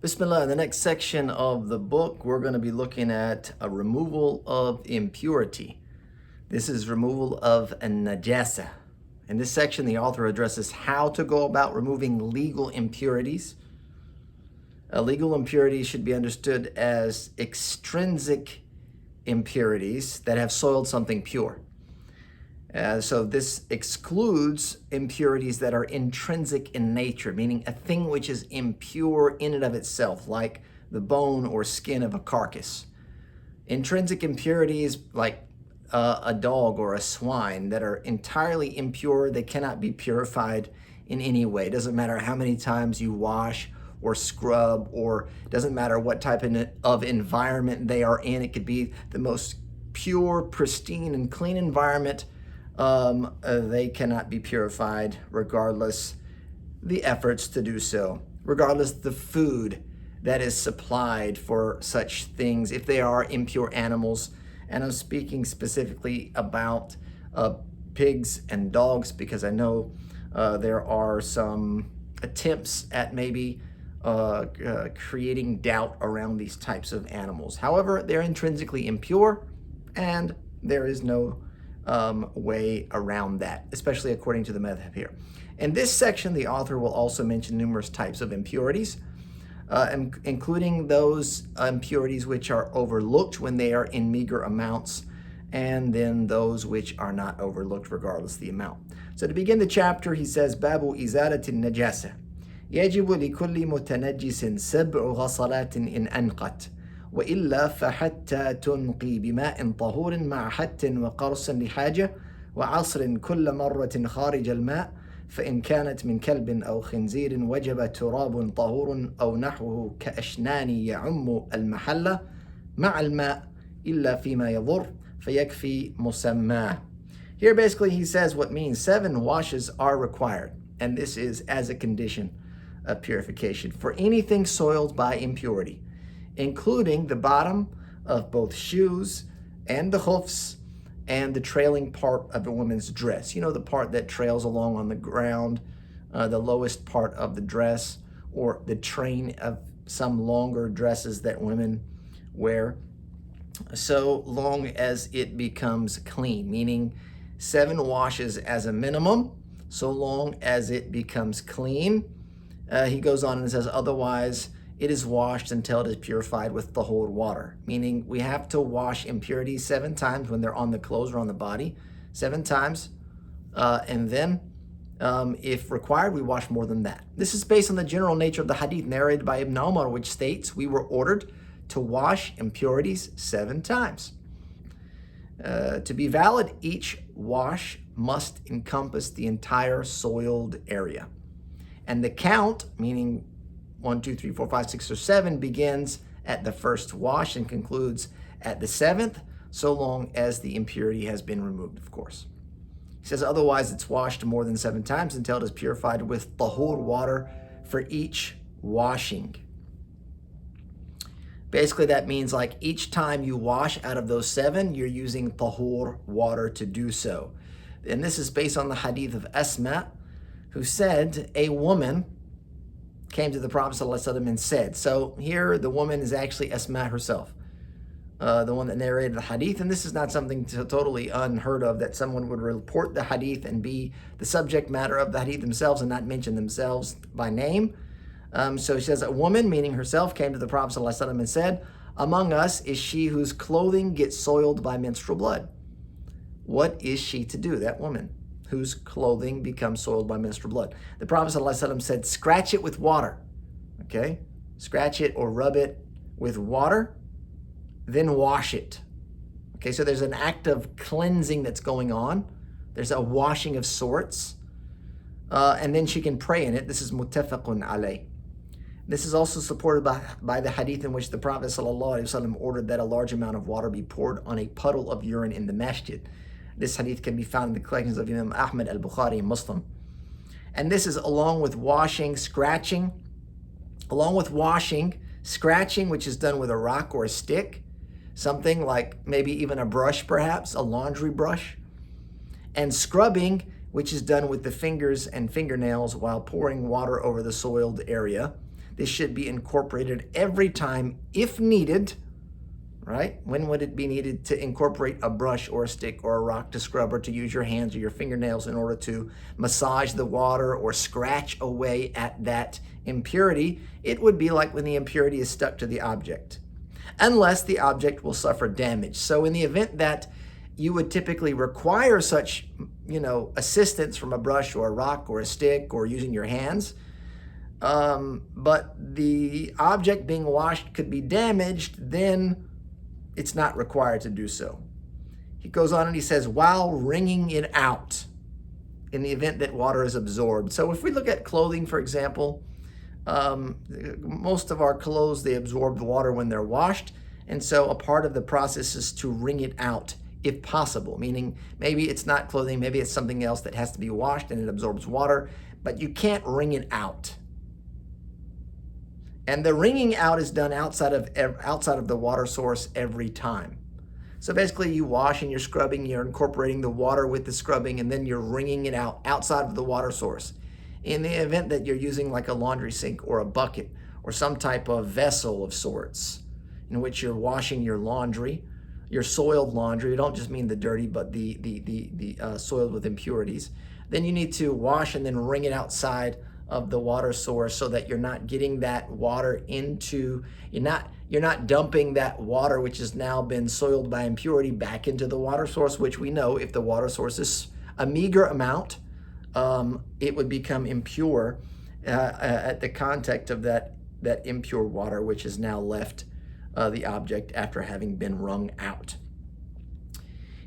Bismillah, in the next section of the book, we're going to be looking at a removal of impurity. This is removal of a najasa. In this section, the author addresses how to go about removing legal impurities. Legal impurities should be understood as extrinsic impurities that have soiled something pure. So this excludes impurities that are intrinsic in nature, meaning a thing which is impure in and of itself, like the bone or skin of a carcass. Intrinsic impurities, like a dog or a swine, that are entirely impure, they cannot be purified in any way. It doesn't matter how many times you wash or scrub, or it doesn't matter what type of environment they are in. It could be the most pure, pristine, and clean environment. They cannot be purified regardless the efforts to do so, regardless the food that is supplied for such things, if they are impure animals. And I'm speaking specifically about pigs and dogs, because I know there are some attempts at maybe creating doubt around these types of animals. However, they're intrinsically impure, and there is no way around that, especially according to the madhab here. In this section, the author will also mention numerous types of impurities, including those impurities which are overlooked when they are in meager amounts, and then those which are not overlooked regardless of the amount. So to begin the chapter, he says, Babu izalatin najasa. يجب لكل متنجس 7 غسلات إن أنقت وإلا فحتى تنقي بماء طهور مع حت وقرص لحاجة وعصر كل مرة خارج الماء فإن كانت من كلب أو خنزير وجب تراب طهور أو نحوه كأشنان يعم المحلة مع الماء إلا فيما يضر فيكفي مسماه. Here basically he says what means 7 washes are required, and this is as a condition of purification for anything soiled by impurity, including the bottom of both shoes and the hoofs and the trailing part of a woman's dress. You know, the part that trails along on the ground, the lowest part of the dress, or the train of some longer dresses that women wear, so long as it becomes clean, meaning 7 washes as a minimum, so long as it becomes clean. He goes on and says, otherwise, it is washed until it is purified with tahur water, meaning we have to wash impurities 7 times when they're on the clothes or on the body, 7 times, and then if required, we wash more than that. This is based on the general nature of the hadith narrated by Ibn Umar, which states we were ordered to wash impurities 7 times. To be valid, each wash must encompass the entire soiled area. And the count, meaning 1, 2, 3, 4, 5, 6, or 7, begins at the first wash and concludes at the 7th, so long as the impurity has been removed, of course. He says otherwise it's washed more than 7 times until it is purified with tahur water for each washing. Basically that means like each time you wash out of those 7, you're using tahur water to do so. And this is based on the hadith of Asma, who said a woman came to the Prophet ﷺ and said, so here the woman is actually Asma herself, the one that narrated the hadith, and this is not something totally unheard of, that someone would report the hadith and be the subject matter of the hadith themselves and not mention themselves by name. So she says, a woman, meaning herself, came to the Prophet ﷺ and said, among us is she whose clothing gets soiled by menstrual blood. What is she to do, that woman whose clothing becomes soiled by menstrual blood? The Prophet ﷺ said, scratch it with water, okay? Scratch it or rub it with water, then wash it. Okay, so there's an act of cleansing that's going on. There's a washing of sorts, and then she can pray in it. This is muttafaqun alayh. This is also supported by the hadith in which the Prophet ﷺ ordered that a large amount of water be poured on a puddle of urine in the masjid. This hadith can be found in the collections of Imam Ahmad, al-Bukhari, and Muslim. And this is along with washing, scratching, which is done with a rock or a stick, something like maybe even a brush perhaps, a laundry brush, and scrubbing, which is done with the fingers and fingernails while pouring water over the soiled area. This should be incorporated every time if needed, right? When would it be needed to incorporate a brush or a stick or a rock to scrub, or to use your hands or your fingernails in order to massage the water or scratch away at that impurity? It would be like when the impurity is stuck to the object, unless the object will suffer damage. So in the event that you would typically require such, assistance from a brush or a rock or a stick or using your hands, but the object being washed could be damaged, then it's not required to do so. He goes on and he says, while wringing it out in the event that water is absorbed. So if we look at clothing, for example, most of our clothes, they absorb the water when they're washed. And so a part of the process is to wring it out if possible, meaning maybe it's not clothing, maybe it's something else that has to be washed and it absorbs water, but you can't wring it out. And the wringing out is done outside of the water source every time. So basically you wash and you're scrubbing, you're incorporating the water with the scrubbing, and then you're wringing it out outside of the water source. In the event that you're using like a laundry sink or a bucket or some type of vessel of sorts in which you're washing your laundry, your soiled laundry, you don't just mean the dirty, but the soiled with impurities, then you need to wash and then wring it outside of the water source so that you're not getting that water into, you're not dumping that water which has now been soiled by impurity back into the water source, which we know if the water source is a meager amount, it would become impure at the contact of that impure water which has now left the object after having been wrung out.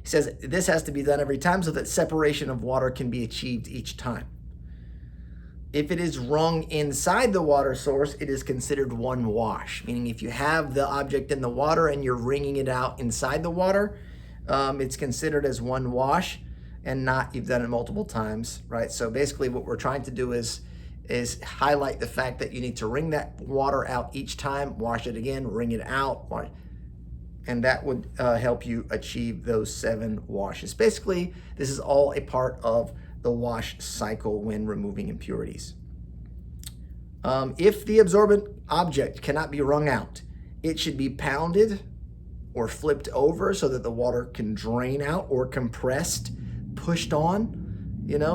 He says this has to be done every time so that separation of water can be achieved each time. If it is wrung inside the water source, it is considered one wash, meaning if you have the object in the water and you're wringing it out inside the water, it's considered as one wash and not you've done it multiple times, right? So basically what we're trying to do is highlight the fact that you need to wring that water out each time, wash it again, wring it out, and that would help you achieve those 7 washes. Basically, this is all a part of the wash cycle when removing impurities. If the absorbent object cannot be wrung out, it should be pounded or flipped over so that the water can drain out, or compressed, pushed on,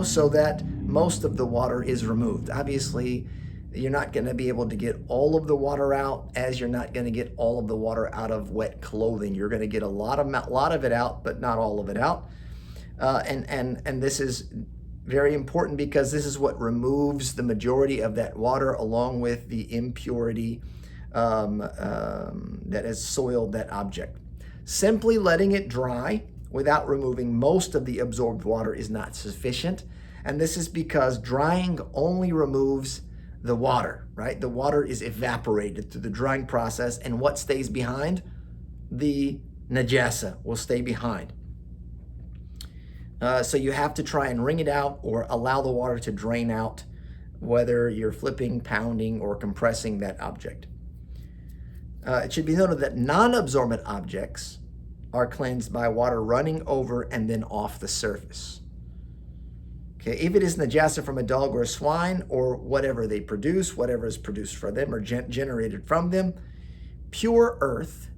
so that most of the water is removed. Obviously, you're not going to be able to get all of the water out, as you're not going to get all of the water out of wet clothing. You're going to get a lot of it out, but not all of it out. And this is very important because this is what removes the majority of that water, along with the impurity that has soiled that object. Simply letting it dry without removing most of the absorbed water is not sufficient. And this is because drying only removes the water, right? The water is evaporated through the drying process, and what stays behind? The najasa will stay behind. So you have to try and wring it out or allow the water to drain out, whether you're flipping, pounding, or compressing that object. It should be noted that non-absorbent objects are cleansed by water running over and then off the surface. Okay, if it is najasa from a dog or a swine or whatever they produce, whatever is produced for them or generated from them, pure earth,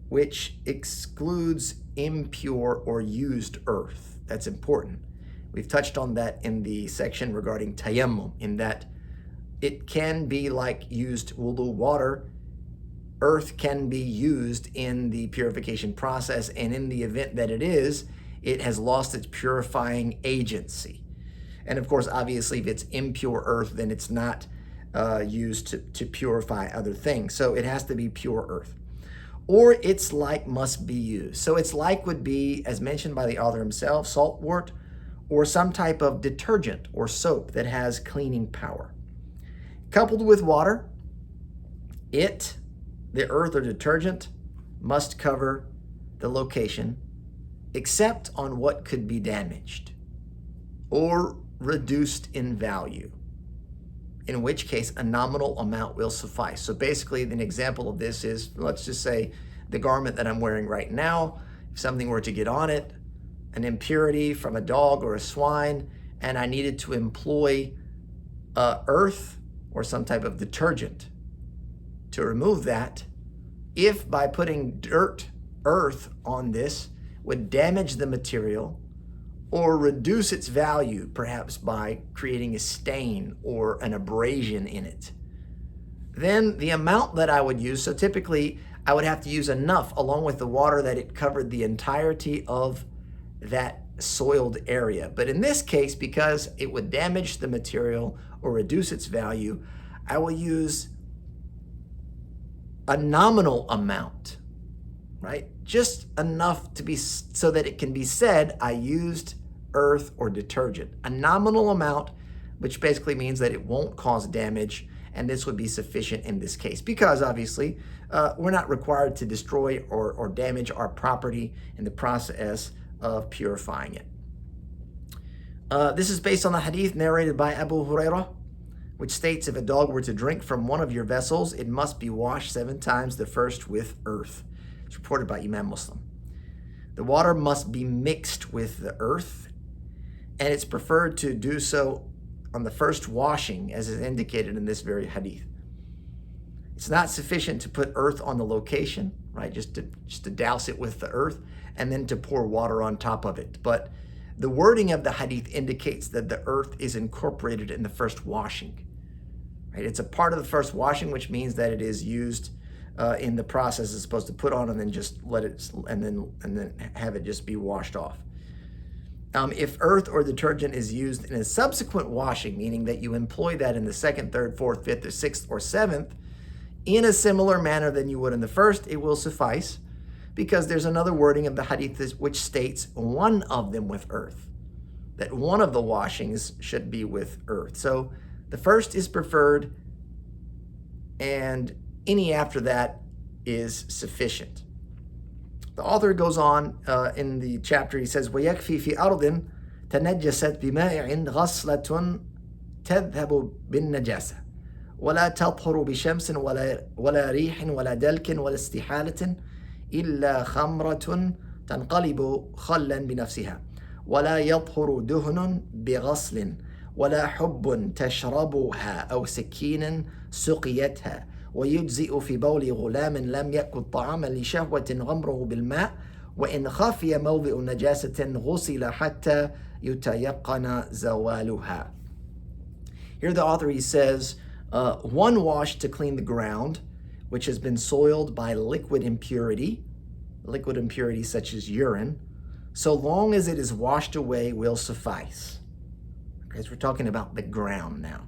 which excludes impure or used earth. That's important. We've touched on that in the section regarding tayammum, in that it can be like used wudu water. Earth can be used in the purification process, and in the event that it has lost its purifying agency. And of course, obviously, if it's impure earth, then it's not used to purify other things. So it has to be pure earth. Or its like must be used. So its like would be, as mentioned by the author himself, saltwort, or some type of detergent or soap that has cleaning power. Coupled with water, the earth or detergent, must cover the location, except on what could be damaged or reduced in value, in which case a nominal amount will suffice. So basically, an example of this is, let's just say the garment that I'm wearing right now, if something were to get on it, an impurity from a dog or a swine, and I needed to employ earth or some type of detergent to remove that if by putting earth on this would damage the material or reduce its value, perhaps by creating a stain or an abrasion in it. Then the amount that I would use, so typically I would have to use enough along with the water that it covered the entirety of that soiled area. But in this case, because it would damage the material or reduce its value, I will use a nominal amount, right? Just enough to be so that it can be said I used earth or detergent. A nominal amount, which basically means that it won't cause damage, and this would be sufficient in this case because obviously we're not required to destroy or damage our property in the process of purifying it. This is based on the hadith narrated by Abu Hurairah, which states if a dog were to drink from one of your vessels, it must be washed 7 times, the first with earth. It's reported by Imam Muslim. The water must be mixed with the earth, and it's preferred to do so on the first washing, as is indicated in this very hadith. It's not sufficient to put earth on the location, right? Just to douse it with the earth and then to pour water on top of it. But the wording of the hadith indicates that the earth is incorporated in the first washing, right? It's a part of the first washing, which means that it is used in the process. It's supposed to put on and then just let it, and then have it just be washed off. If earth or detergent is used in a subsequent washing, meaning that you employ that in the 2nd, 3rd, 4th, 5th, or 6th, or 7th, in a similar manner than you would in the first, it will suffice, because there's another wording of the hadith which states one of them with earth, that one of the washings should be with earth. So the first is preferred, and any after that is sufficient. The author goes on in the chapter, he says, وَيَكْفِي فِي أَرْضٍ تَنَجَّسَتْ بِمَاءٍ غَصْلَةٌ تَذْهَبُ بِالنَّجَاسَةِ وَلَا تَطْهُرُ بِشَمْسٍ وَلَا رِيحٍ وَلَا دَلْكٍ وَلَا اسْتِحَالَةٍ إِلَّا خَمْرَةٌ تَنْقَلِبُ خَلًّا بِنَفْسِهَا وَلَا يَطْهُرُ دُهْنٌ بِغَصْلٍ وَلَا حُبٌّ تَشْرَبُهَا أَوْ سَكِّينٌ سُقِيَتْهَا ويجزئ في بول غلام لم يأكل طعاما لشهوة غمره بالماء وإن خفي موضع نجاسة غسل حتى يتيقن زوالها. Here the author, he says, one wash to clean the ground, which has been soiled by liquid impurity such as urine, so long as it is washed away will suffice. Okay, so we're talking about the ground now.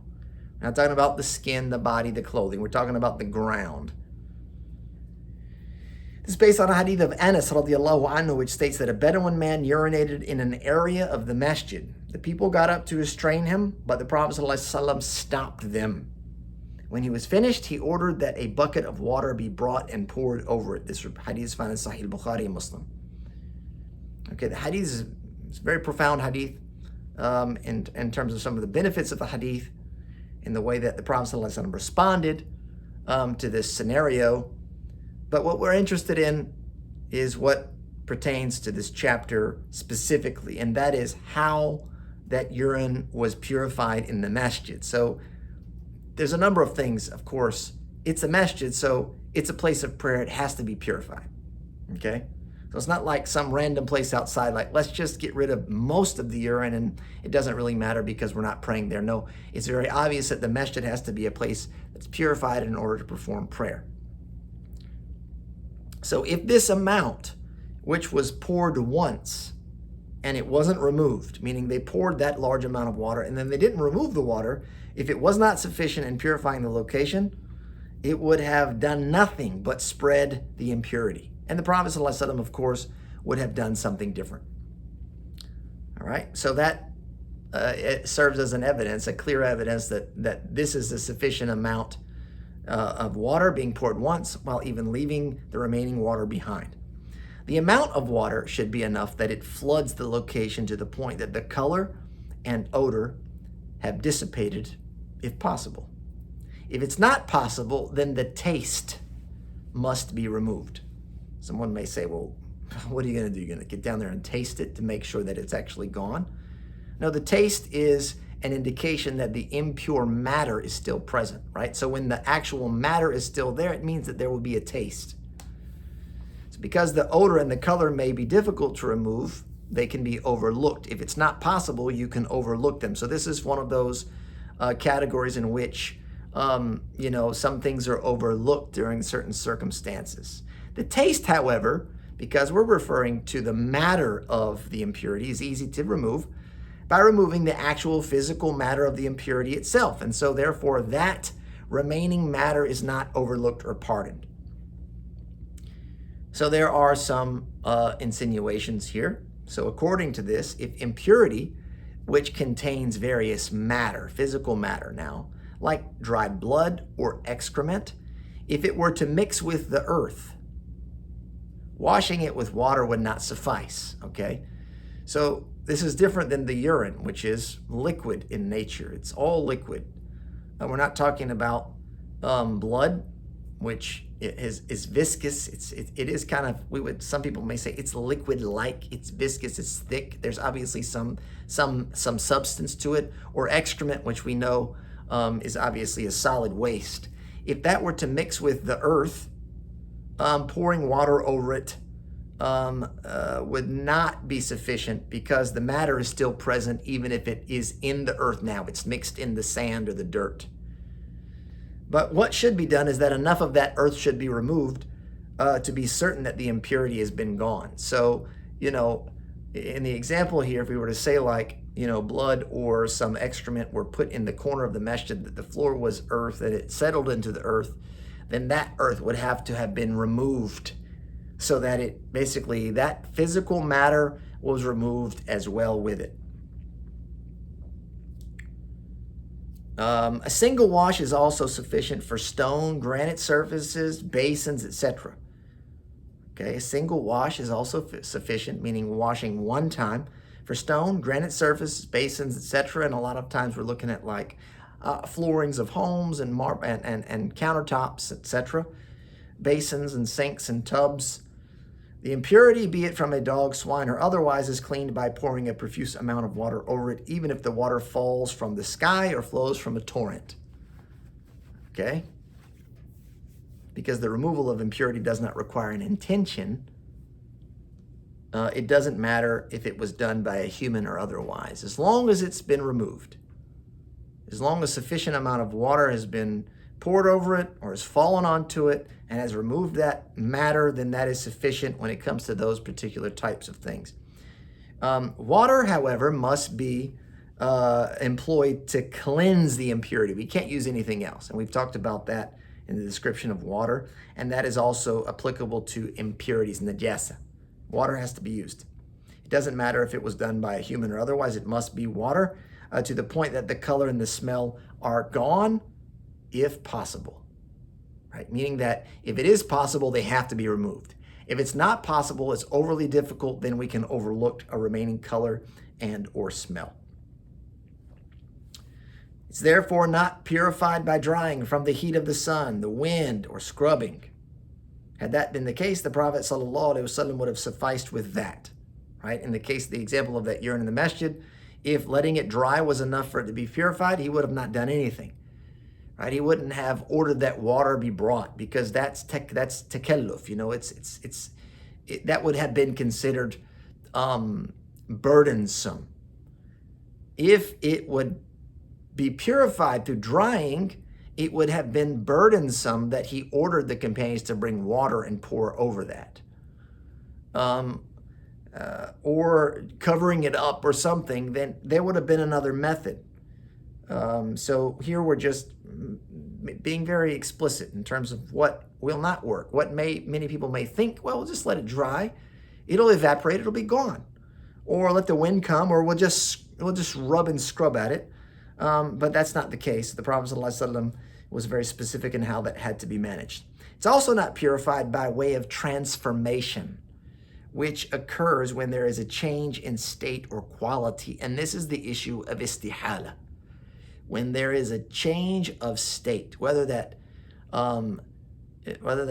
We're not talking about the skin, the body, the clothing. We're talking about the ground. This is based on a hadith of Anas radiallahu anhu, which states that a Bedouin man urinated in an area of the masjid. The people got up to restrain him, but the Prophet ﷺ stopped them. When he was finished, he ordered that a bucket of water be brought and poured over it. This hadith is found in Sahih Bukhari and Muslim. Okay, the hadith is a very profound hadith in terms of some of the benefits of the hadith, in the way that the Prophet ﷺ responded to this scenario. But what we're interested in is what pertains to this chapter specifically, and that is how that urine was purified in the masjid. So there's a number of things, of course. It's a masjid, so it's a place of prayer. It has to be purified, okay? So it's not like some random place outside, like let's just get rid of most of the urine and it doesn't really matter because we're not praying there. No, it's very obvious that the masjid has to be a place that's purified in order to perform prayer. So if this amount, which was poured once and it wasn't removed, meaning they poured that large amount of water and then they didn't remove the water, if it was not sufficient in purifying the location, it would have done nothing but spread the impurity. And the Prophet ﷺ, of course, would have done something different. All right, so that it serves as an evidence, a clear evidence that this is a sufficient amount of water being poured once while even leaving the remaining water behind. The amount of water should be enough that it floods the location to the point that the color and odor have dissipated, if possible. If it's not possible, then the taste must be removed. Someone may say, well, what are you going to do? You're going to get down there and taste it to make sure that it's actually gone? No, the taste is an indication that the impure matter is still present, right? So when the actual matter is still there, it means that there will be a taste. So because the odor and the color may be difficult to remove, they can be overlooked. If it's not possible, you can overlook them. So this is one of those categories in which some things are overlooked during certain circumstances. The taste, however, because we're referring to the matter of the impurity, is easy to remove by removing the actual physical matter of the impurity itself. And so therefore that remaining matter is not overlooked or pardoned. So there are some insinuations here. So according to this, if impurity, which contains various matter, physical matter now, like dried blood or excrement, if it were to mix with the earth, washing it with water would not suffice, okay? So this is different than the urine, which is liquid in nature. It's all liquid. We're not talking about blood, which is viscous. It is kind of, some people may say it's liquid-like, it's viscous, it's thick. There's obviously some substance to it. Or excrement, which we know is obviously a solid waste. If that were to mix with the earth, pouring water over it would not be sufficient, because the matter is still present even if it is in the earth now. It's mixed in the sand or the dirt. But what should be done is that enough of that earth should be removed to be certain that the impurity has been gone. So, in the example here, if we were to say blood or some excrement were put in the corner of the masjid, that the floor was earth, that it settled into the earth, then that earth would have to have been removed so that that physical matter was removed as well with it. A single wash is also sufficient for stone, granite surfaces, basins, etc. Okay, a single wash is also sufficient, meaning washing one time, for stone, granite surfaces, basins, etc. And a lot of times we're looking at floorings of homes and countertops, etc. Basins and sinks and tubs. The impurity, be it from a dog, swine, or otherwise, is cleaned by pouring a profuse amount of water over it, even if the water falls from the sky or flows from a torrent. Okay? Because the removal of impurity does not require an intention, it doesn't matter if it was done by a human or otherwise. As long as it's been removed, as long as sufficient amount of water has been poured over it or has fallen onto it and has removed that matter, then that is sufficient when it comes to those particular types of things. Water, however, must be employed to cleanse the impurity. We can't use anything else. And we've talked about that in the description of water. And that is also applicable to impurities, najasa. Water has to be used. It doesn't matter if it was done by a human or otherwise, it must be water to the point that the color and the smell are gone, if possible. Right? Meaning that if it is possible, they have to be removed. If it's not possible, it's overly difficult, then we can overlook a remaining color and or smell. It's therefore not purified by drying from the heat of the sun, the wind, or scrubbing. Had that been the case, the Prophet ﷺ would have sufficed with that. Right? In the case, the example of that urine in the masjid, if letting it dry was enough for it to be purified, he would have not done anything. Right? He wouldn't have ordered that water be brought, because that's takalluf. That would have been considered burdensome. If it would be purified through drying, it would have been burdensome that he ordered the companions to bring water and pour over that. Or covering it up or something, then there would have been another method. So here we're just being very explicit in terms of what will not work. What many people may think, well, we'll just let it dry. It'll evaporate, it'll be gone. Or let the wind come, or we'll just rub and scrub at it. But that's not the case. The Prophet ﷺ was very specific in how that had to be managed. It's also not purified by way of transformation, which occurs when there is a change in state or quality. And this is the issue of istihala. When there is a change of state, whether that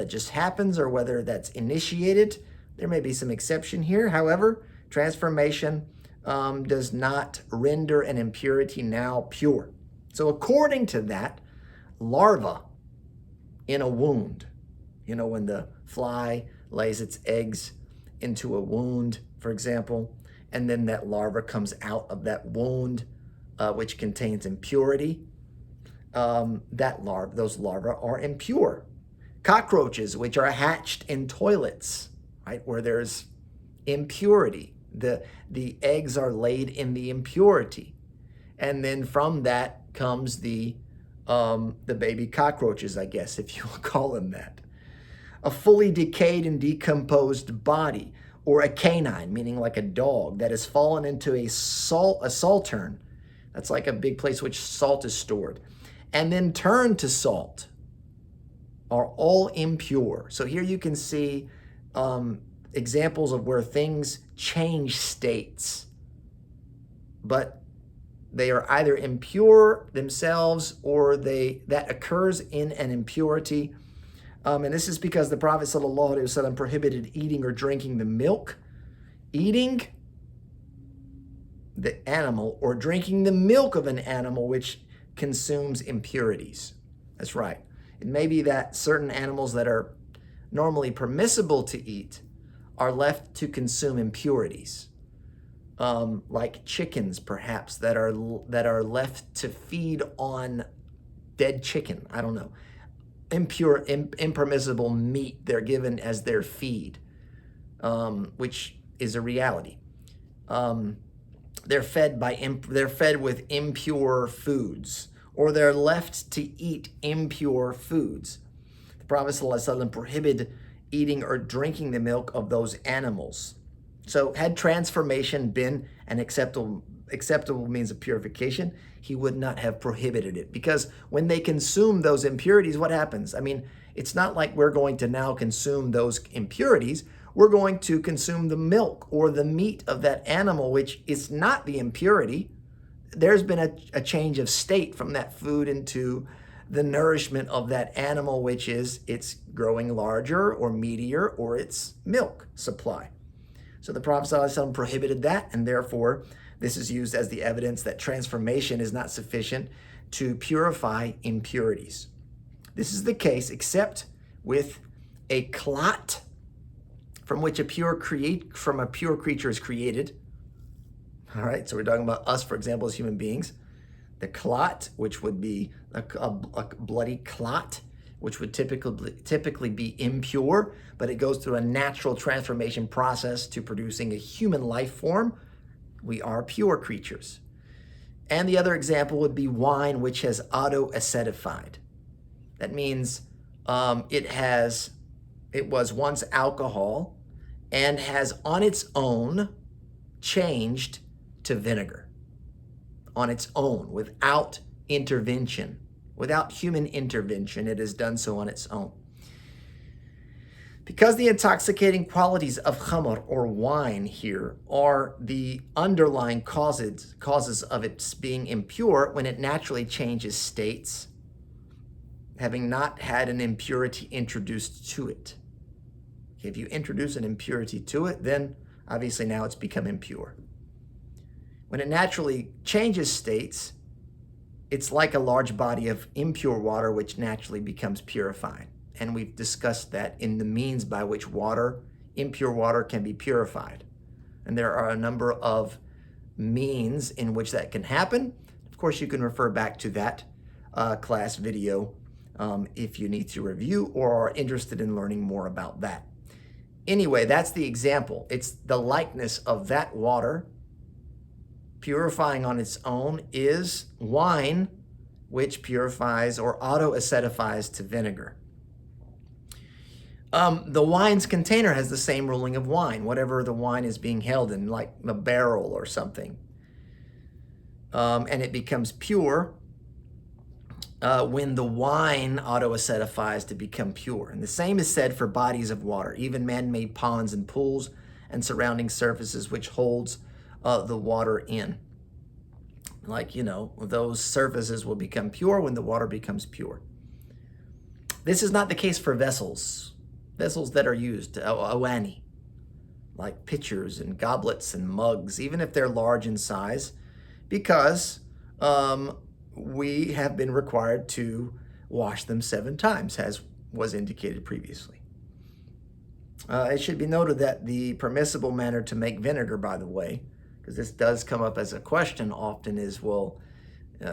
just happens or whether that's initiated, there may be some exception here. However, transformation does not render an impurity now pure. So according to that, larva in a wound, when the fly lays its eggs into a wound, for example, and then that larva comes out of that wound, which contains impurity, those larvae are impure. Cockroaches, which are hatched in toilets, right, where there's impurity, the eggs are laid in the impurity, and then from that comes the baby cockroaches, I guess, if you will call them that. A fully decayed and decomposed body, or a canine, meaning like a dog, that has fallen into a saltern. That's like a big place which salt is stored, and then turned to salt, are all impure. So here you can see examples of where things change states, but they are either impure themselves or that occurs in an impurity. And this is because the Prophet ﷺ prohibited eating or drinking the milk, eating the animal, or drinking the milk of an animal which consumes impurities. That's right. It may be that certain animals that are normally permissible to eat are left to consume impurities, like chickens, perhaps, that are left to feed on dead chicken. I don't know. Impermissible meat they're given as their feed, which is a reality. They're fed with impure foods, or they're left to eat impure foods. The Prophet ﷺ prohibited eating or drinking the milk of those animals. So had transformation been an acceptable means of purification, he would not have prohibited it. Because when they consume those impurities, what happens? I mean, it's not like we're going to now consume those impurities. We're going to consume the milk or the meat of that animal, which is not the impurity. There's been a change of state from that food into the nourishment of that animal, which is it's growing larger or meatier, or its milk supply. So the Prophet ﷺ prohibited that, and therefore this is used as the evidence that transformation is not sufficient to purify impurities. This is the case except with a clot from which a pure creature is created. All right, so we're talking about us, for example, as human beings. The clot, which would be a bloody clot, which would typically be impure, but it goes through a natural transformation process to producing a human life form. We are pure creatures. And the other example would be wine, which has auto-acetified. That means it was once alcohol and has on its own changed to vinegar. On its own, without intervention. Without human intervention, it has done so on its own. Because the intoxicating qualities of khamr, or wine here, are the underlying causes of its being impure when it naturally changes states, having not had an impurity introduced to it. If you introduce an impurity to it, then obviously now it's become impure. When it naturally changes states, it's like a large body of impure water which naturally becomes purified. And we've discussed that in the means by which impure water can be purified. And there are a number of means in which that can happen. Of course, you can refer back to that class video if you need to review or are interested in learning more about that. Anyway, that's the example. It's the likeness of that water purifying on its own is wine, which purifies or auto-acetifies to vinegar. The wine's container has the same ruling of wine, whatever the wine is being held in, like a barrel or something. And it becomes pure when the wine auto-acetifies to become pure. And the same is said for bodies of water, even man-made ponds and pools and surrounding surfaces which holds the water in. Like, those surfaces will become pure when the water becomes pure. This is not the case for vessels that are used, awani. like pitchers and goblets and mugs, even if they're large in size, because we have been required to wash them 7 times, as was indicated previously. It should be noted that the permissible manner to make vinegar, by the way, because this does come up as a question often, is, well,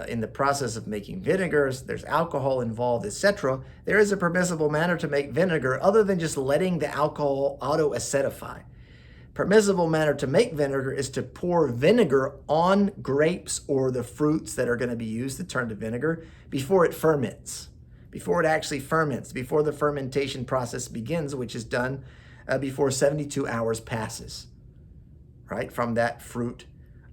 in the process of making vinegars, there's alcohol involved, etc. There is a permissible manner to make vinegar other than just letting the alcohol auto-acetify. Permissible manner to make vinegar is to pour vinegar on grapes or the fruits that are going to be used to turn to vinegar before it ferments, before it actually ferments, before the fermentation process begins, which is done before 72 hours passes, right? From that fruit,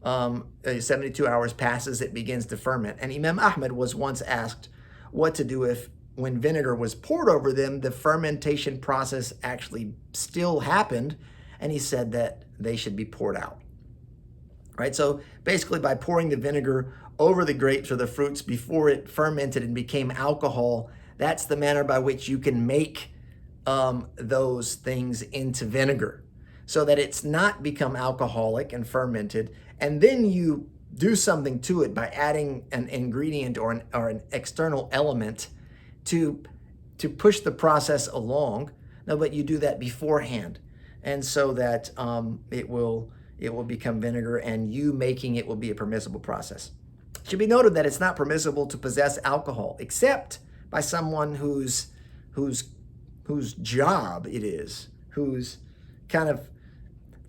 72 hours passes, it begins to ferment. And Imam Ahmed was once asked what to do if, when vinegar was poured over them, the fermentation process actually still happened, and he said that they should be poured out, right? So basically, by pouring the vinegar over the grapes or the fruits before it fermented and became alcohol, that's the manner by which you can make those things into vinegar, so that it's not become alcoholic and fermented, and then you do something to it by adding an ingredient or an external element to push the process along. No, but you do that beforehand, and so that it will become vinegar, and you making it will be a permissible process. It should be noted that it's not permissible to possess alcohol except by someone whose job it is, whose kind of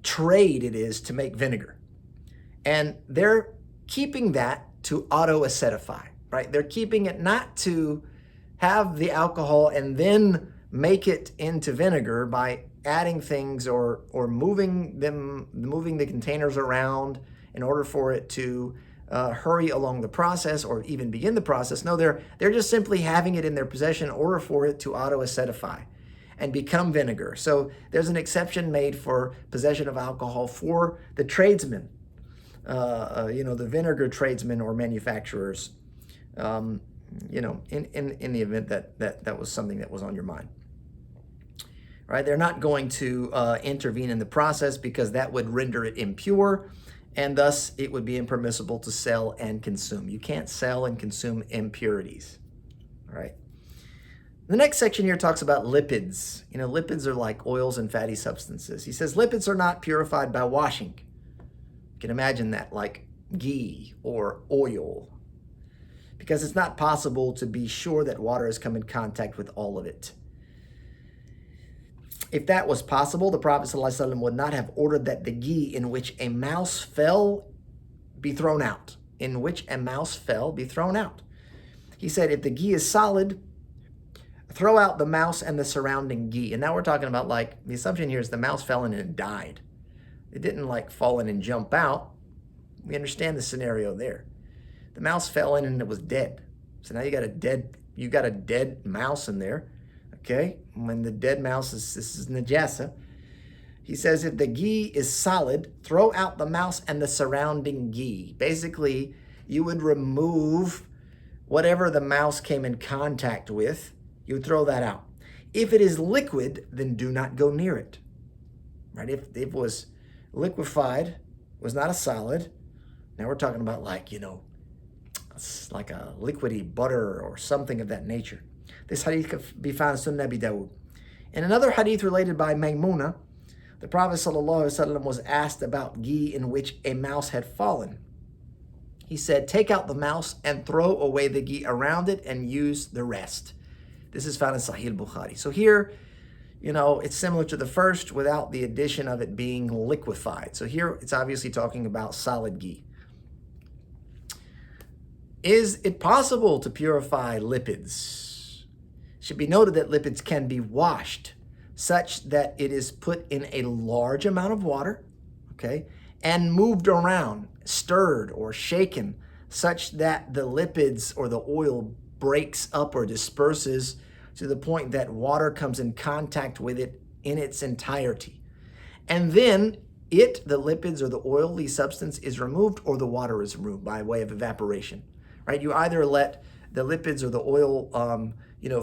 trade it is to make vinegar. And they're keeping that to auto-acetify, right? They're keeping it not to have the alcohol and then make it into vinegar by adding things or moving the containers around in order for it to hurry along the process or even begin the process. No, they're just simply having it in their possession in order for it to auto-acetify and become vinegar. So there's an exception made for possession of alcohol for the tradesmen, the vinegar tradesmen or manufacturers, in the event that was something that was on your mind. Right? They're not going to intervene in the process because that would render it impure, and thus it would be impermissible to sell and consume. You can't sell and consume impurities. All right. The next section here talks about lipids. Lipids are like oils and fatty substances. He says lipids are not purified by washing. You can imagine that, like ghee or oil, because it's not possible to be sure that water has come in contact with all of it. If that was possible, the Prophet ﷺ would not have ordered that the ghee in which a mouse fell be thrown out. In which a mouse fell be thrown out. He said, if the ghee is solid, throw out the mouse and the surrounding ghee. And now we're talking about, like, the assumption here is the mouse fell in and died. It didn't like fall in and jump out. We understand the scenario there. The mouse fell in and it was dead. So now you got a dead mouse in there. Okay, when the dead mouse this is najasa. He says if the ghee is solid, throw out the mouse and the surrounding ghee. Basically, you would remove whatever the mouse came in contact with. You would throw that out. If it is liquid, then do not go near it. Right? If it was liquefied, was not a solid. Now we're talking about like a liquidy butter or something of that nature. This hadith can be found in Sunan Abi Dawud. In another hadith related by Maymuna, the Prophet ﷺ was asked about ghee in which a mouse had fallen. He said, take out the mouse and throw away the ghee around it and use the rest. This is found in Sahih Bukhari. So here, it's similar to the first without the addition of it being liquefied. So here it's obviously talking about solid ghee. Is it possible to purify lipids? It should be noted that lipids can be washed such that it is put in a large amount of water, okay, and moved around, stirred or shaken, such that the lipids or the oil breaks up or disperses to the point that water comes in contact with it in its entirety. And then the lipids or the oily substance is removed or the water is removed by way of evaporation, right? You either let the lipids or the oil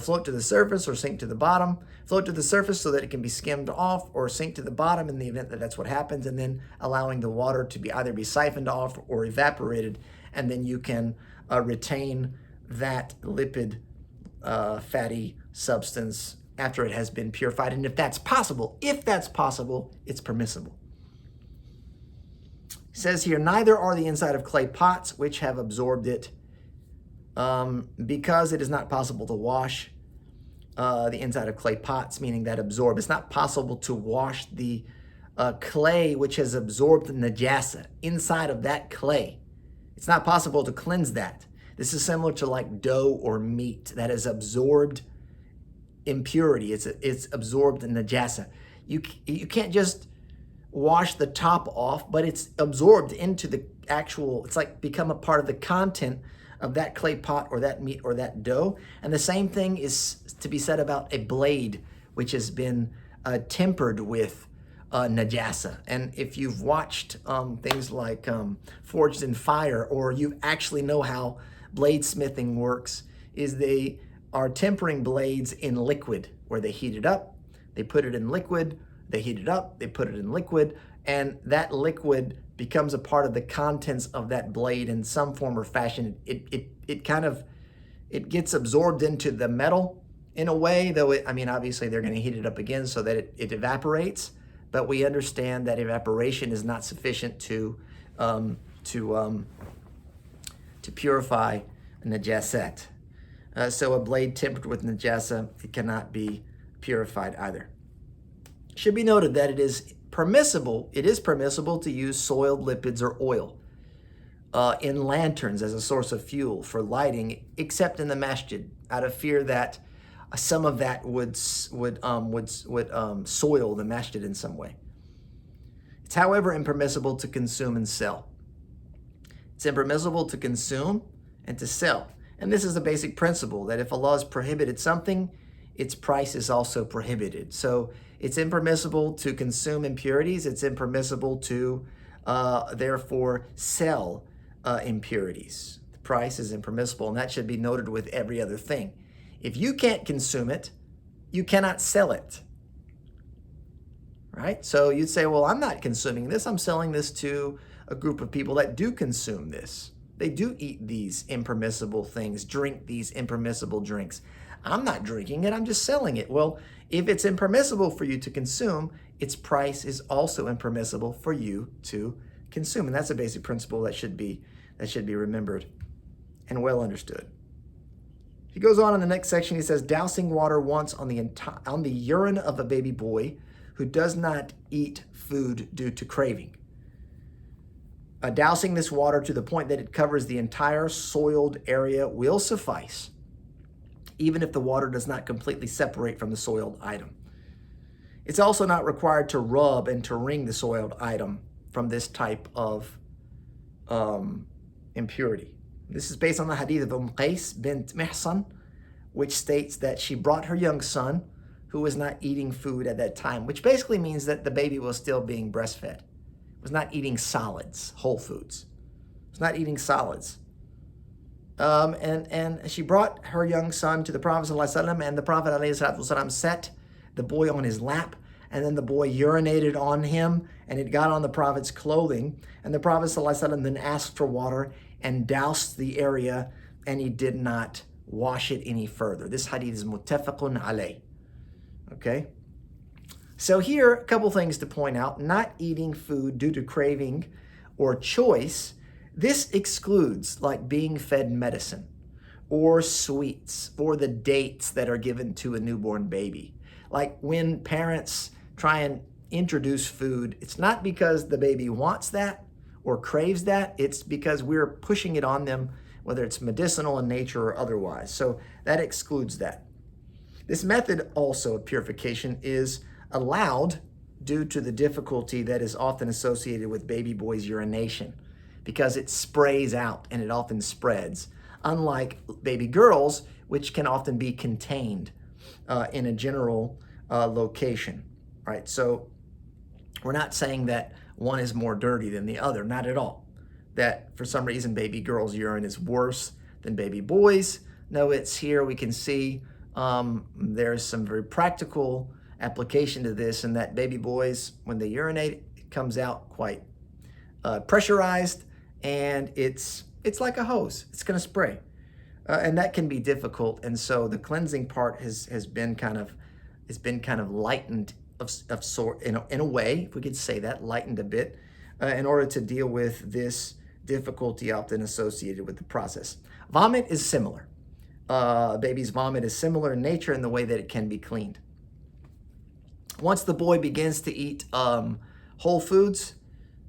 float to the surface or sink to the bottom. Float to the surface so that it can be skimmed off, or sink to the bottom in the event that that's what happens, and then allowing the water to be either be siphoned off or evaporated, and then you can retain that lipid fatty substance after it has been purified. And if that's possible, it's permissible. It says here, neither are the inside of clay pots which have absorbed it, because it is not possible to wash the inside of clay pots, meaning that absorb. It's not possible to wash the clay which has absorbed the najasa inside of that clay. It's not possible to cleanse that. This is similar to like dough or meat that has absorbed impurity. It's absorbed najasa. You can't just wash the top off, but it's absorbed into the actual, it's like become a part of the content of that clay pot or that meat or that dough. And the same thing is to be said about a blade which has been tempered with najasa. And if you've watched things like Forged in Fire, or you actually know how bladesmithing works, is they are tempering blades in liquid, where they heat it up, they put it in liquid, they heat it up, they put it in liquid, and that liquid becomes a part of the contents of that blade in some form or fashion. It gets absorbed into the metal in a way, though obviously they're going to heat it up again so that it evaporates, but we understand that evaporation is not sufficient to purify najasat. So a blade tempered with najasa, it cannot be purified either. It should be noted that it is permissible to use soiled lipids or oil in lanterns as a source of fuel for lighting, except in the masjid, out of fear that some of that would soil the masjid in some way. It's, however, impermissible to consume and sell. It's impermissible to consume and to sell. And this is a basic principle, that if Allah has prohibited something, its price is also prohibited. So it's impermissible to consume impurities. It's impermissible to, therefore, sell impurities. The price is impermissible, and that should be noted with every other thing. If you can't consume it, you cannot sell it. Right? So you'd say, well, I'm not consuming this. I'm selling this to a group of people that do consume this. They do eat these impermissible things, drink these impermissible drinks. I'm not drinking it, I'm just selling it. Well, if it's impermissible for you to consume, its price is also impermissible for you to consume. And that's a basic principle that should be remembered and well understood. He goes on in the next section, he says, dousing water once on the urine of a baby boy who does not eat food due to craving. Dousing this water to the point that it covers the entire soiled area will suffice, even if the water does not completely separate from the soiled item. It's also not required to rub and to wring the soiled item from this type of impurity. This is based on the hadith of Qais bint Mihsan, which states that she brought her young son, who was not eating food at that time, which basically means that the baby was still being breastfed. Was not eating solids, whole foods. Was not eating solids. And she brought her young son to the Prophet ﷺ, and the Prophet ﷺ set the boy on his lap, and then the boy urinated on him, and it got on the Prophet's clothing, and the Prophet ﷺ then asked for water and doused the area, and he did not wash it any further. This hadith is muttafaqun alayh. Okay? So here, a couple things to point out. Not eating food due to craving or choice, this excludes like being fed medicine or sweets or the dates that are given to a newborn baby. Like when parents try and introduce food, it's not because the baby wants that or craves that, it's because we're pushing it on them, whether it's medicinal in nature or otherwise. So that excludes that. This method also of purification is allowed due to the difficulty that is often associated with baby boys' urination, because it sprays out and it often spreads, unlike baby girls, which can often be contained in a general location, right? So we're not saying that one is more dirty than the other, not at all. That for some reason baby girls' urine is worse than baby boys. No, it's here we can see There's some very practical application to this, in that baby boys, when they urinate, it comes out quite pressurized, and it's like a hose. It's going to spray, and that can be difficult. And so the cleansing part has been kind of lightened of sort in a way, if we could say that, lightened a bit, in order to deal with this difficulty often associated with the process. Vomit is similar. Baby's vomit is similar in nature in the way that it can be cleaned. Once the boy begins to eat whole foods,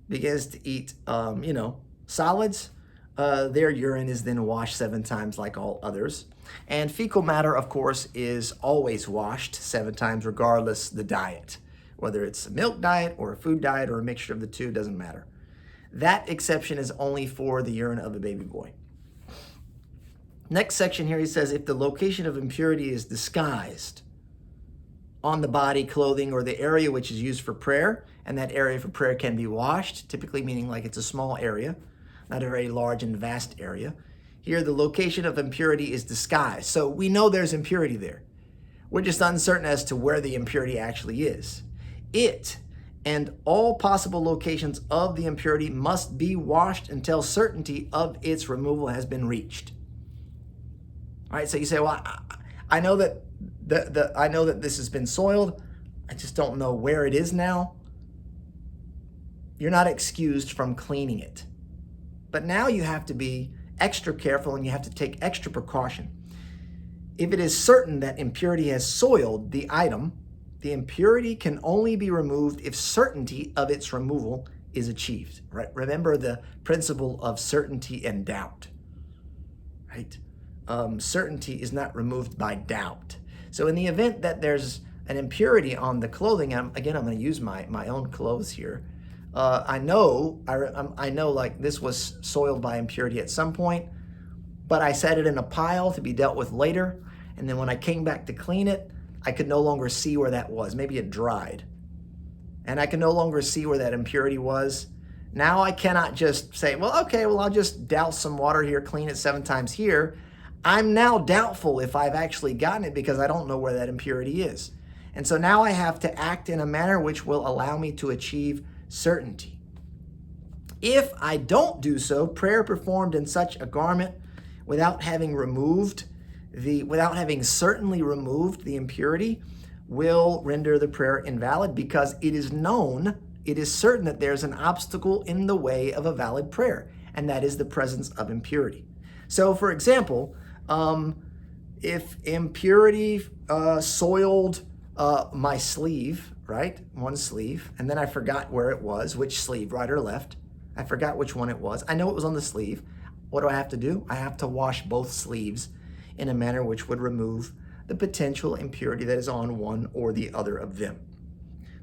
begins to eat solids, their urine is then washed 7 times like all others. And fecal matter, of course, is always washed 7 times regardless the diet. Whether it's a milk diet or a food diet or a mixture of the two, doesn't matter. That exception is only for the urine of a baby boy. Next section here, he says, if the location of impurity is disguised on the body, clothing, or the area which is used for prayer, and that area for prayer can be washed, typically meaning like it's a small area, not a very large and vast area. Here, the location of impurity is disguised. So we know there's impurity there. We're just uncertain as to where the impurity actually is. It and all possible locations of the impurity must be washed until certainty of its removal has been reached. All right, so you say, well, I know that I know that this has been soiled. I just don't know where it is now. You're not excused from cleaning it. But now you have to be extra careful, and you have to take extra precaution. If it is certain that impurity has soiled the item, the impurity can only be removed if certainty of its removal is achieved. Right? Remember the principle of certainty and doubt. Right? Certainty is not removed by doubt. So in the event that there's an impurity on the clothing, I'm going to use my own clothes here. I know like this was soiled by impurity at some point, but I set it in a pile to be dealt with later. And then when I came back to clean it, I could no longer see where that was. Maybe it dried. And I can no longer see where that impurity was. Now I cannot just say, well, okay, well, I'll just douse some water here, clean it 7 times here. I'm now doubtful if I've actually gotten it because I don't know where that impurity is. And so now I have to act in a manner which will allow me to achieve certainty. If I don't do so, prayer performed in such a garment without having certainly removed the impurity will render the prayer invalid, because it is certain that there's an obstacle in the way of a valid prayer, and that is the presence of impurity. So for example, if impurity soiled my sleeve, right? One sleeve, and then I forgot where it was, which sleeve, right or left. I forgot which one it was. I know it was on the sleeve. What do I have to do? I have to wash both sleeves in a manner which would remove the potential impurity that is on one or the other of them.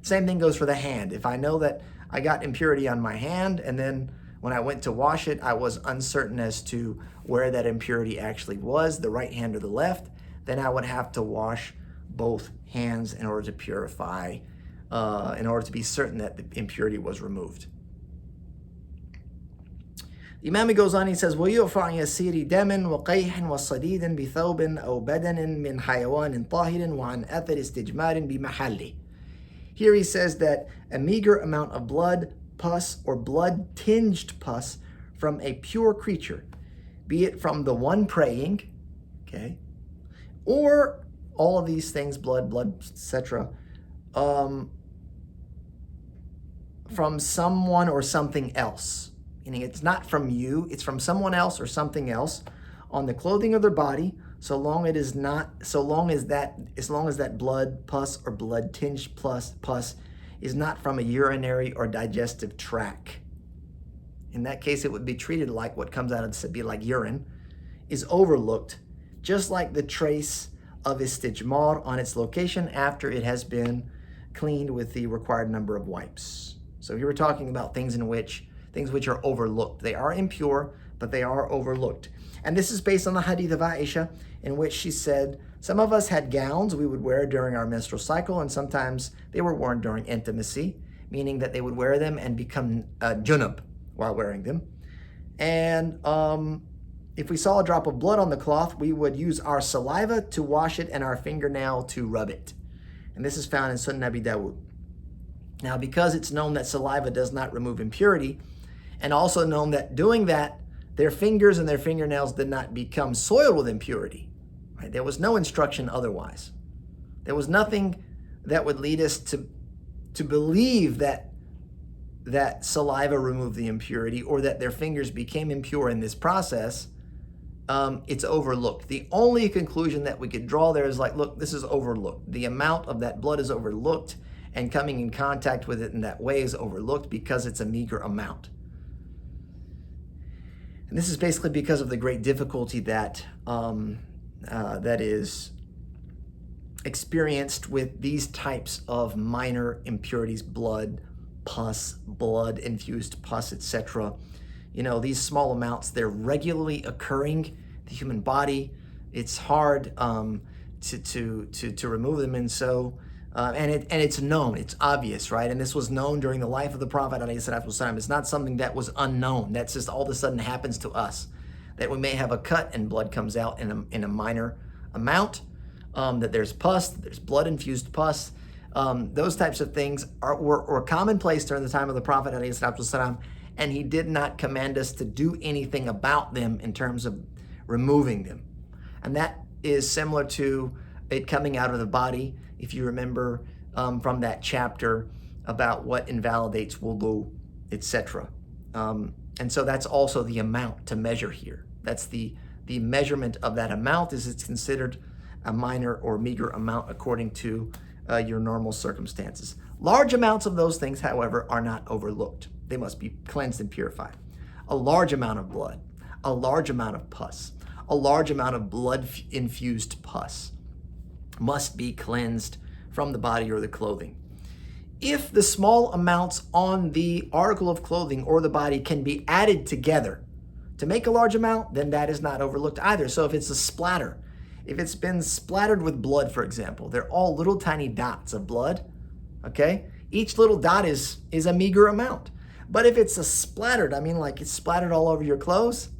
Same thing goes for the hand. If I know that I got impurity on my hand, and then when I went to wash it, I was uncertain as to where that impurity actually was, the right hand or the left, then I would have to wash both hands in order to purify, in order to be certain that the impurity was removed. The Imam goes on, he says, وَيُعْفَى عَنْ يَسِيرِ دَمٍ وَقَيْحٍ وَصَدِيدٍ بِثَوْبٍ أَوْ بَدَنٍ مِنْ حَيَوَانٍ طَاهِرٍ وَعَنْ أَثَرِ اسْتِجْمَارٍ بِمَحَلِّهِ. Here he says that a meager amount of blood, pus, or blood-tinged pus from a pure creature, be it from the one praying, okay, or all of these things, blood, etc., from someone or something else. Meaning it's not from you, it's from someone else or something else on the clothing of their body, so long as that blood, pus, or blood-tinged pus is not from a urinary or digestive tract. In that case, it would be treated like what comes out of the, be like urine, is overlooked, just like the trace of istijmar on its location after it has been cleaned with the required number of wipes. So here we're talking about things which are overlooked. They are impure, but they are overlooked. And this is based on the hadith of Aisha, in which she said, some of us had gowns we would wear during our menstrual cycle, and sometimes they were worn during intimacy, meaning that they would wear them and become junub while wearing them. And if we saw a drop of blood on the cloth, we would use our saliva to wash it and our fingernail to rub it. And this is found in Sunan Abi Dawud. Now, because it's known that saliva does not remove impurity, and also known that doing that, their fingers and their fingernails did not become soiled with impurity. Right? There was no instruction otherwise. There was nothing that would lead us to believe that saliva removed the impurity or that their fingers became impure in this process. It's overlooked. The only conclusion that we could draw there is like, look, this is overlooked. The amount of that blood is overlooked, and coming in contact with it in that way is overlooked because it's a meager amount. And this is basically because of the great difficulty that that is experienced with these types of minor impurities, blood, pus, blood-infused pus, etc. You know, these small amounts, they're regularly occurring in the human body. It's hard to remove them, and so and it's known, it's obvious, right? And this was known during the life of the Prophet ﷺ. It's not something that was unknown. That's just all of a sudden happens to us, that we may have a cut and blood comes out in a minor amount, that there's pus, that there's blood-infused pus. Those types of things were commonplace during the time of the Prophet ﷺ, and he did not command us to do anything about them in terms of removing them. And that is similar to it coming out of the body, if you remember from that chapter about what invalidates wudu, etc. And so that's also the amount to measure here. That's the measurement of that amount, is it's considered a minor or meager amount according to your normal circumstances. Large amounts of those things, however, are not overlooked. They must be cleansed and purified. A large amount of blood, a large amount of pus, a large amount of blood-infused pus must be cleansed from the body or the clothing. If the small amounts on the article of clothing or the body can be added together to make a large amount, then that is not overlooked either. So if it's a splatter, if it's been splattered with blood, for example, they're all little tiny dots of blood, okay? Each little dot is a meager amount. But if it's a splattered, I mean like it's splattered all over your clothes,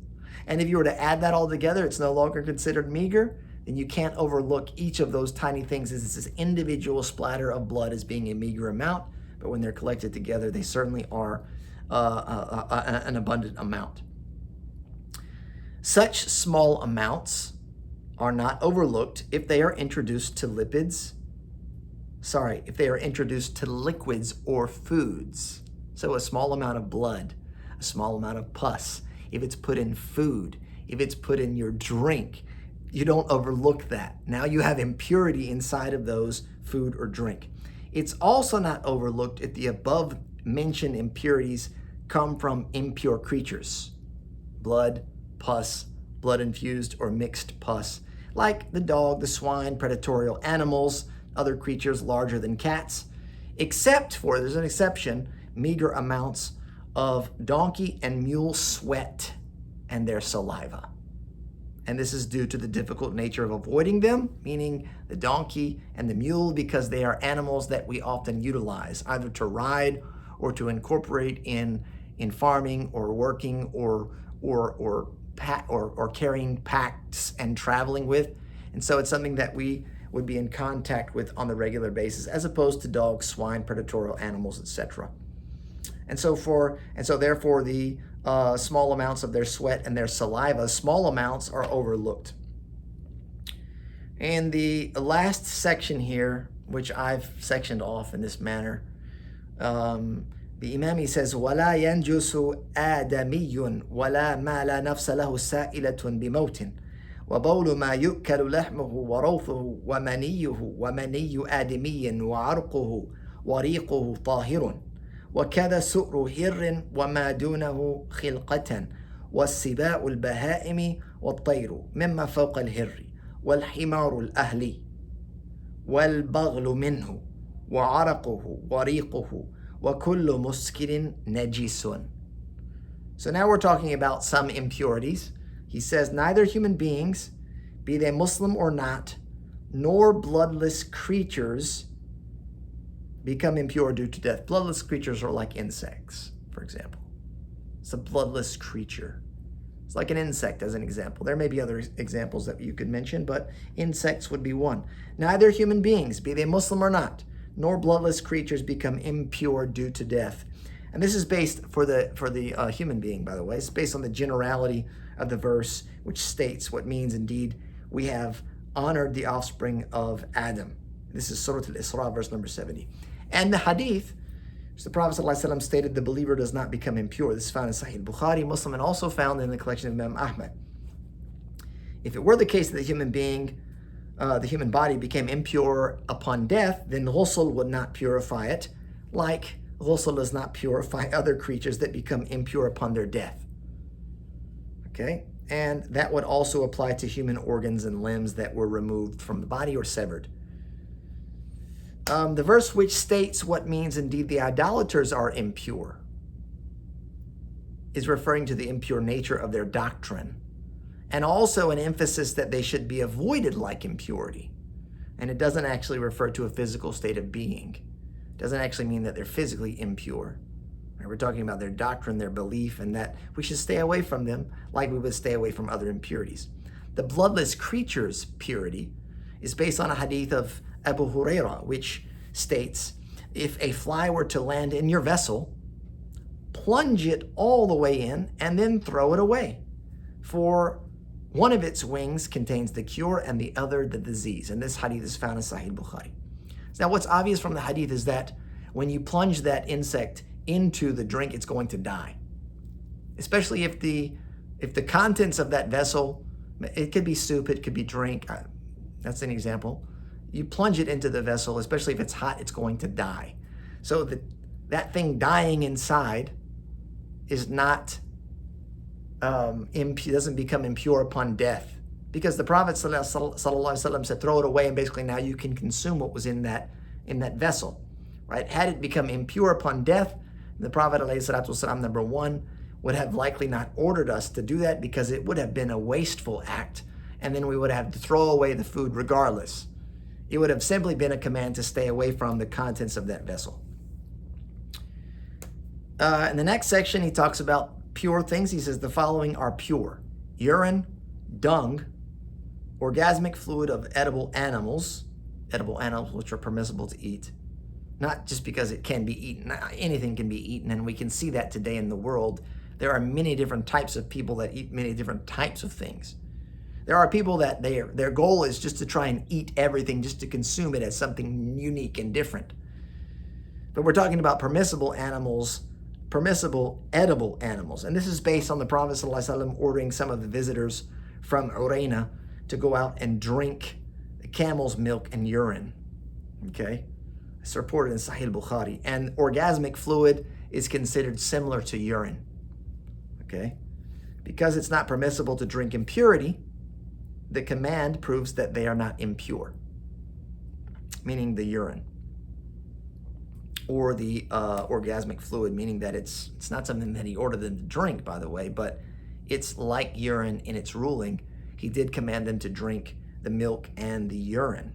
and if you were to add that all together, it's no longer considered meager, then you can't overlook each of those tiny things as this individual splatter of blood as being a meager amount, but when they're collected together, they certainly are an abundant amount. Such small amounts are not overlooked if they are introduced to lipids, if they are introduced to liquids or foods. So a small amount of blood, a small amount of pus, if it's put in food, if it's put in your drink, you don't overlook that. Now you have impurity inside of those food or drink. It's also not overlooked if the above mentioned impurities come from impure creatures. Blood, pus, blood-infused or mixed pus, like the dog, the swine, predatory animals, other creatures larger than cats, except for, there's an exception, meager amounts of donkey and mule sweat and their saliva. And this is due to the difficult nature of avoiding them, meaning the donkey and the mule, because they are animals that we often utilize, either to ride or to incorporate in farming or working or carrying packs and traveling with. And so it's something that we would be in contact with on the regular basis, as opposed to dogs, swine, predatory animals, etc. And so therefore the small amounts of their sweat and their saliva, small amounts, are overlooked. And the last section here, which I've sectioned off in this manner, the Imam, he says, وَلَا يَنْجُسُ آدَمِيٌّ وَلَا مَا لَا نَفْسَ لَهُ سَائِلَةٌ بِمَوْتٍ وَبَوْلُ مَا يُؤْكَلُ لَحْمُهُ وَرَوْثُهُ وَمَنِيُّ آدَمِيٍّ وَعَرْقُهُ وَرِيقُهُ طَاهِرٌ وكذا سؤر هر وما دونه خلقة والسباء البهائم والطير مما فوق الهر والحمار الأهلي والبغل منه وعرقه وريقه وكل مسكر نجس. So now we're talking about some impurities. He says neither human beings, be they Muslim or not, nor bloodless creatures become impure due to death. Bloodless creatures are like insects, for example. It's a bloodless creature. It's like an insect as an example. There may be other examples that you could mention, but insects would be one. Neither human beings, be they Muslim or not, nor bloodless creatures become impure due to death. And this is based for the human being, by the way. It's based on the generality of the verse, which states what means indeed we have honored the offspring of Adam. This is Surah Al-Isra, verse number 70. And the hadith, which the Prophet ﷺ stated, the believer does not become impure. This is found in Sahih Bukhari, Muslim, and also found in the collection of Imam Ahmad. If it were the case that the human body became impure upon death, then ghusl would not purify it, like ghusl does not purify other creatures that become impure upon their death. Okay? And that would also apply to human organs and limbs that were removed from the body or severed. The verse which states what means indeed the idolaters are impure is referring to the impure nature of their doctrine, and also an emphasis that they should be avoided like impurity. And it doesn't actually refer to a physical state of being. It doesn't actually mean that they're physically impure. We're talking about their doctrine, their belief, and that we should stay away from them like we would stay away from other impurities. The bloodless creature's purity is based on a hadith of Abu Hurairah, which states, if a fly were to land in your vessel, plunge it all the way in and then throw it away. For one of its wings contains the cure and the other the disease. And this hadith is found in Sahih Bukhari. Now, what's obvious from the hadith is that when you plunge that insect into the drink, it's going to die. Especially if the contents of that vessel, it could be soup, it could be drink, that's an example. You plunge it into the vessel, especially if it's hot, it's going to die. So that thing dying inside is not, doesn't become impure upon death. Because the Prophet ﷺ said, throw it away, and basically now you can consume what was in that vessel. Right? Had it become impure upon death, the Prophet ﷺ, number one, would have likely not ordered us to do that because it would have been a wasteful act, and then we would have to throw away the food regardless. It would have simply been a command to stay away from the contents of that vessel. In the next section, he talks about pure things. He says the following are pure: urine, dung, orgasmic fluid of edible animals which are permissible to eat. Not just because it can be eaten. Anything can be eaten, and we can see that today in the world. There are many different types of people that eat many different types of things. There are people that their goal is just to try and eat everything, just to consume it as something unique and different. But we're talking about permissible animals, permissible edible animals. And this is based on the Prophet ﷺ ordering some of the visitors from Urine to go out and drink the camel's milk and urine. Okay? It's reported in Sahih Bukhari. And orgasmic fluid is considered similar to urine. Okay? Because it's not permissible to drink impurity, the command proves that they are not impure, meaning the urine. Or the orgasmic fluid, meaning that it's not something that he ordered them to drink, by the way, but it's like urine in its ruling. He did command them to drink the milk and the urine.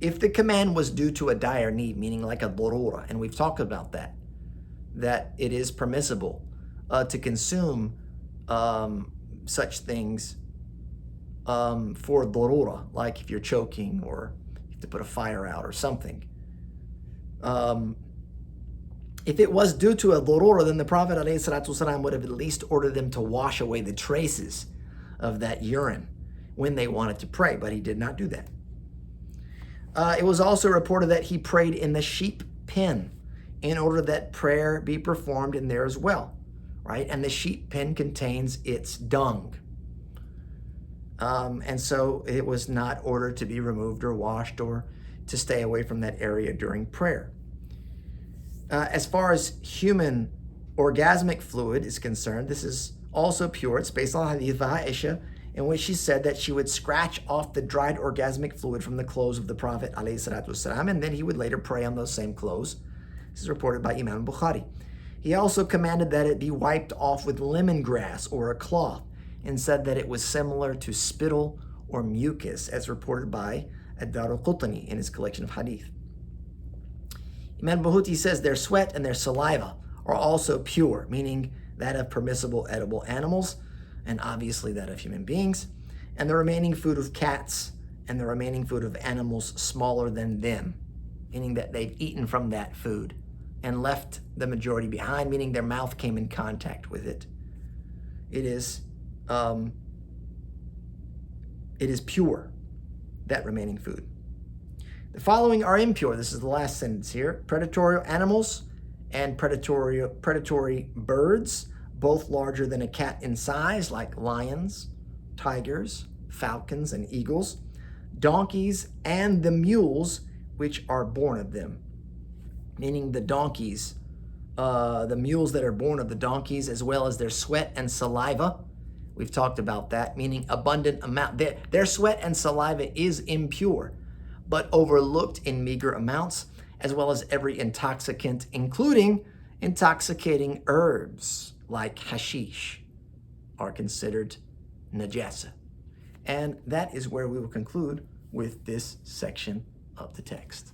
If the command was due to a dire need, meaning like a darura, and we've talked about that it is permissible to consume such things for darura, like if you're choking or you have to put a fire out or something. If it was due to a darura, then the Prophet ﷺ would have at least ordered them to wash away the traces of that urine when they wanted to pray, but he did not do that. It was also reported that he prayed in the sheep pen in order that prayer be performed in there as well, right? And the sheep pen contains its dung. And so it was not ordered to be removed or washed or to stay away from that area during prayer. As far as human orgasmic fluid is concerned, this is also pure. It's based on Hadith of Aisha, in which she said that she would scratch off the dried orgasmic fluid from the clothes of the Prophet ﷺ, and then he would later pray on those same clothes. This is reported by Imam Bukhari. He also commanded that it be wiped off with lemongrass or a cloth, and said that it was similar to spittle or mucus, as reported by Ad-Daraqutni in his collection of hadith. Imam Bahuti says their sweat and their saliva are also pure, meaning that of permissible edible animals. and obviously that of human beings, and the remaining food of cats, and the remaining food of animals smaller than them, meaning that they've eaten from that food and left the majority behind, meaning their mouth came in contact with it. It is pure, that remaining food. The following are impure. This is the last sentence here. Predatory animals and predatory birds, both larger than a cat in size, like lions, tigers, falcons, and eagles. Donkeys and the mules which are born of them. Meaning the donkeys, the mules that are born of the donkeys, as well as their sweat and saliva. We've talked about that, meaning abundant amount. Their sweat and saliva is impure, but overlooked in meager amounts, as well as every intoxicant, including intoxicating herbs like hashish, are considered najasa. And that is where we will conclude with this section of the text.